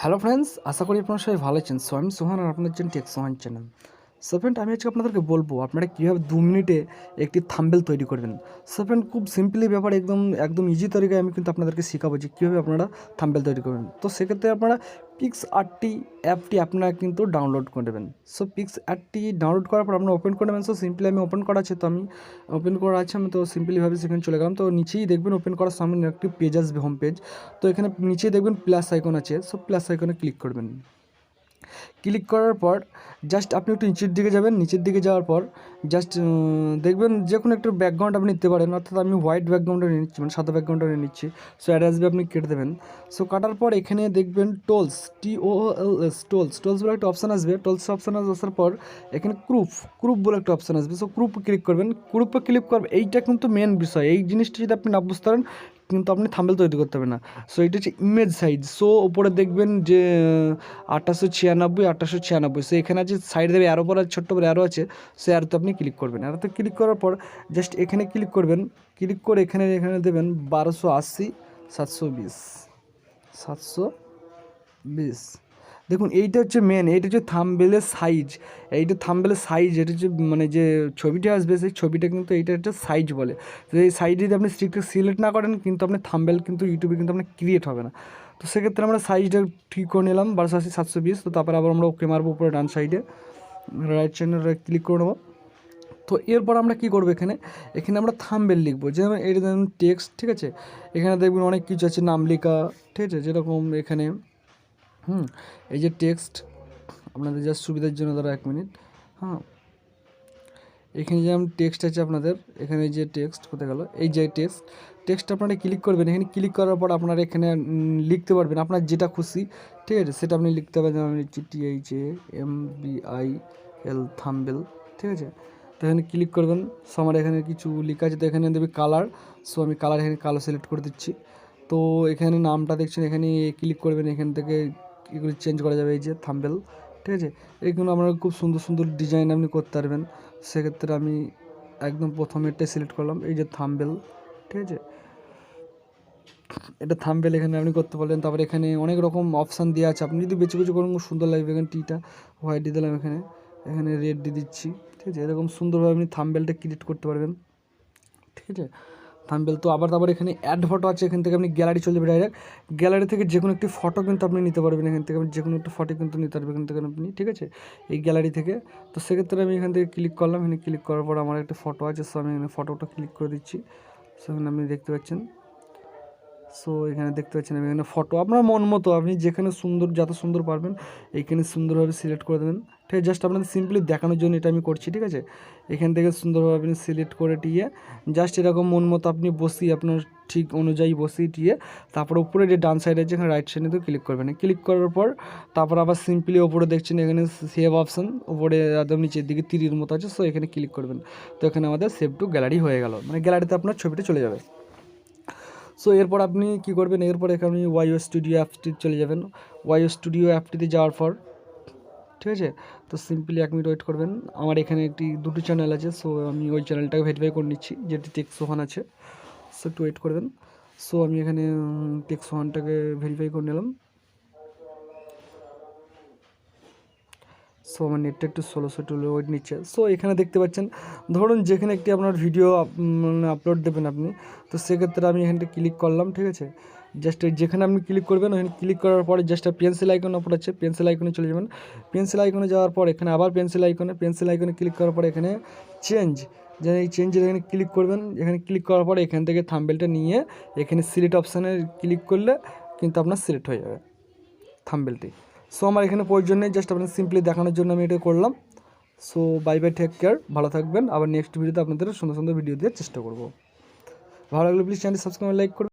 Hello friends, আশা করি আপনারা সবাই ভালো আছেন। সো আমি সোহান আর আপনাদের জন্য টেক সোহান চ্যানেল। সো ফ্রেন্ড, আমি আজকে আপনাদেরকে বলবো আপনারা কীভাবে 2 মিনিটে একটি থাম্বনেল তৈরি করবেন। সো ফ্রেন্ড, খুব সিম্পলি ব্যাপার, একদম ইজি তরিকায় আমি কিন্তু আপনাদেরকে শেখাবো যে কীভাবে আপনারা থাম্বনেল তৈরি করবেন। তো সেক্ষেত্রে আপনারা পিক্সআর্টটি অ্যাপটি আপনারা কিন্তু ডাউনলোড করে নেবেন। সো পিক্সআর্টটি ডাউনলোড করার পর আপনারা ওপেন করে নেবেন। সো সিম্পলি আমি ওপেন করা আছে, আমি তো সিম্পলিভাবে সেখানে চলে গেলাম। তো নিচেই দেখবেন ওপেন করার সামনে একটি পেজ আসবে, হোম পেজ। তো এখানে নিচেই দেখবেন প্লাস আইকন আছে। সো প্লাস আইকনে ক্লিক করবেন। ক্লিক করার পর জাস্ট আপনি একটু নিচের দিকে যাবেন। নিচের দিকে যাওয়ার পর জাস্ট দেখবেন যে কোনো একটা ব্যাকগ্রাউন্ড আপনি নিতে পারেন, অর্থাৎ আমি হোয়াইট ব্যাকগ্রাউন্ডটা নিয়ে নিচ্ছি, মানে সাদা ব্যাকগ্রাউন্ডটা নিয়ে নিচ্ছি। সো অ্যাড আসবে, আপনি কেটে দেবেন। সো কাটার পর এখানে দেখবেন টোলস, টোলস বলে একটা অপশান আসবে। টোলস অপশান আসার পর এখানে ক্রুপ বলে একটা অপশান আসবে। সো ক্রুপ ক্লিক করবেন। ক্রুপে ক্লিক করবেন, এইটা কিন্তু মেন বিষয়। এই জিনিসটা যদি আপনি না বুঝতে পারেন কিন্তু আপনি থাম্বনেল তৈরি করতে হবে না। সো এটা হচ্ছে ইমেজ সাইজ। সো ওপরে দেখবেন যে 896 সো এখানে আছে, সাইড দেবে অ্যারো পর ছোট্ট করে অ্যারো আছে। সো অ্যারোতে আপনি ক্লিক করবেন। অ্যারোতে ক্লিক করার পর জাস্ট এখানে ক্লিক করবেন। ক্লিক করে এখানে দেবেন 1280 720। দেখুন এইটা হচ্ছে মেন, এইটা হচ্ছে থাম্বনেলের সাইজ। এইটা থাম্বনেলের সাইজ, এটা হচ্ছে মানে যে ছবিটা আসবে সেই ছবিটা কিন্তু এইটা হচ্ছে সাইজ বলে। তো এই সাইজ যদি আপনি স্ট্রিক্টলি সিলেক্ট না করেন কিন্তু আপনি থাম্বনেল কিন্তু ইউটিউবে কিন্তু আপনার ক্রিয়েট হবে না। তো সেক্ষেত্রে আমরা সাইজটা ঠিক করে নিলাম 1280 720। তো তারপরে আবার আমরা ওকে মারবো উপরে ডান সাইডে, রাইট সাইডে ক্লিক করে নেবো। তো এরপর আমরা কী করবো, এখানে আমরা থাম্বনেল লিখবো। যেমন এটা দেখুন টেক্সট, ঠিক আছে। এখানে দেখবেন অনেক কিছু আছে, নাম লেখা, ঠিক আছে। যেরকম এখানে এই যে টেক্সট, আপনাদের জাস্ট সুবিধার জন্য ধরো 1 মিনিট। এখানে যেমন টেক্সট আছে আপনাদের, এখানে যে টেক্সট কোথায় গেল, এই যে টেক্সট আপনারা ক্লিক করবেন। এখানে ক্লিক করার পর আপনারা এখানে লিখতে পারবেন আপনার যেটা খুশি, ঠিক আছে, সেটা আপনি লিখতে পারবেন। আমি লিখছি THAMBIL থাম্বনেল, ঠিক আছে। তো এখানে ক্লিক করবেন। সো আমার এখানে কিছু লেখা আছে, তো এখানে দেবে কালার। সো আমি কালার এখানে কালো সিলেক্ট করে দিচ্ছি। তো এখানে নামটা দেখছেন, এখানে ক্লিক করবেন। এখান থেকে এগুলো চেঞ্জ করা যাবে, এই যে থাম্বনেল, ঠিক আছে। এইগুলো আপনারা খুব সুন্দর সুন্দর ডিজাইন আপনি করতে পারবেন। সেক্ষেত্রে আমি একদম প্রথমেরটাই সিলেক্ট করলাম, এই যে থাম্বনেল, ঠিক আছে। এটা থাম্বনেল এখানে আপনি করতে পারলেন। তারপরে এখানে অনেক রকম অপশান দেওয়া আছে, আপনি যদি বেছে বেছে করেন খুব সুন্দর লাগবে। এখানে টিটা হোয়াইট দিয়ে দিলাম, এখানে রেড দিয়ে দিচ্ছি, ঠিক আছে। এরকম সুন্দরভাবে আপনি থাম্বনেলটা ক্রিয়েট করতে পারবেন, ঠিক আছে। থাম্বনেল তো তারপর এখানে অ্যাড ফটো আছে। এখান থেকে আপনি গ্যালারি চলে যাবে, ডাইরেক্ট গ্যালারি থেকে যে কোনো একটি ফটো কিন্তু আপনি নিতে পারবেন। এখান থেকে আপনি যে কোনো একটা ফটো কিন্তু নিতে পারবেন এখান থেকে আপনি, ঠিক আছে, এই গ্যালারি থেকে। তো সেক্ষেত্রে আমি এখান থেকে ক্লিক করলাম। এখানে ক্লিক করার পর আমার একটা ফটো আছে। সো আমি এখানে ফটোটা ক্লিক করে দিচ্ছি। সো এখানে আপনি দেখতে পাচ্ছেন। সো এখানে দেখতে পাচ্ছেন আমি এখানে ফটো আপনার মন মতো, আপনি যেখানে সুন্দর, যত সুন্দর পারবেন এইখানে সুন্দরভাবে সিলেক্ট করে দেবেন, ঠিক আছে। জাস্ট আপনাদের সিম্পলি দেখানোর জন্য এটা আমি করছি, ঠিক আছে। এখান থেকে সুন্দরভাবে আপনি সিলেক্ট করে টিয়ে জাস্ট এরকম মন মতো আপনি বসিয়ে, আপনার ঠিক অনুযায়ী বসিয়ে টিয়ে তারপর উপরে যে ডান সাইডে আছে এখানে রাইট সাইডে তো ক্লিক করবেন। ক্লিক করার পর তারপর আবার সিম্পলি ওপরে দেখছেন এখানে সেভ অপশান, উপরে একদম নিচের দিকে তীরের মতো আছে। সো এখানে ক্লিক করবেন। তো এখানে আমাদের সেভ টু গ্যালারি হয়ে গেল, মানে গ্যালারিতে আপনার ছবিটা চলে যাবে। সো এরপর আপনি কী করবেন, এরপর এখানে আপনি ওয়াইও স্টুডিও অ্যাপটি চলে যাবেন। ওয়াইও স্টুডিও অ্যাপটিতে যাওয়ার পর, ঠিক আছে, তো সিম্পলি 1 মিনিট ওয়েট করবেন। আমার এখানে দুটো চ্যানেল আছে। সো আমি ওই চ্যানেলটাকে ভেরিফাই করে নিচ্ছি, যেটি টেক সোহান আছে। সো একটু ওয়েট করবেন। সো আমি এখানে টেক সোহানটাকে ভেরিফাই করে নিলাম। সো আমার নেটটা একটু স্লো ওয়েট নিচ্ছে। সো এখানে দেখতে পাচ্ছেন, ধরুন যেখানে একটি আপনার ভিডিও আপলোড দেবেন আপনি, তো সেক্ষেত্রে আমি এখানটা ক্লিক করলাম, ঠিক আছে। জাস্ট যেখানে আপনি ক্লিক করবেন ওখানে ক্লিক করার পরে জাস্ট পেন্সিল আইকন ওপর আছে, পেন্সিল আইকনে চলে যাবেন। পেন্সিল আইকনে যাওয়ার পর এখানে আবার পেন্সিল আইকনে ক্লিক করার পর এখানে চেঞ্জ, যে এই চেঞ্জের এখানে ক্লিক করবেন। এখানে ক্লিক করার পরে এখান থেকে থাম্বনেলটা নিয়ে এখানে সিলেক্ট অপশানে ক্লিক করলে কিন্তু আপনার সিলেক্ট হয়ে যাবে থাম্বনেলটি। সো আমার এখানে প্রয়োজন নেই, জাস্ট আপনাদের সিম্পলি দেখানোর জন্য আমি এটা করলাম। So bye bye, take care, ভালো থাকবেন। আবার নেক্সট ভিডিওতে আপনাদের সুন্দর সুন্দর ভিডিও দেওয়ার চেষ্টা করব। ভালো লাগলে প্লিজ চ্যানেলটি সাবস্ক্রাইব, লাইক করবেন।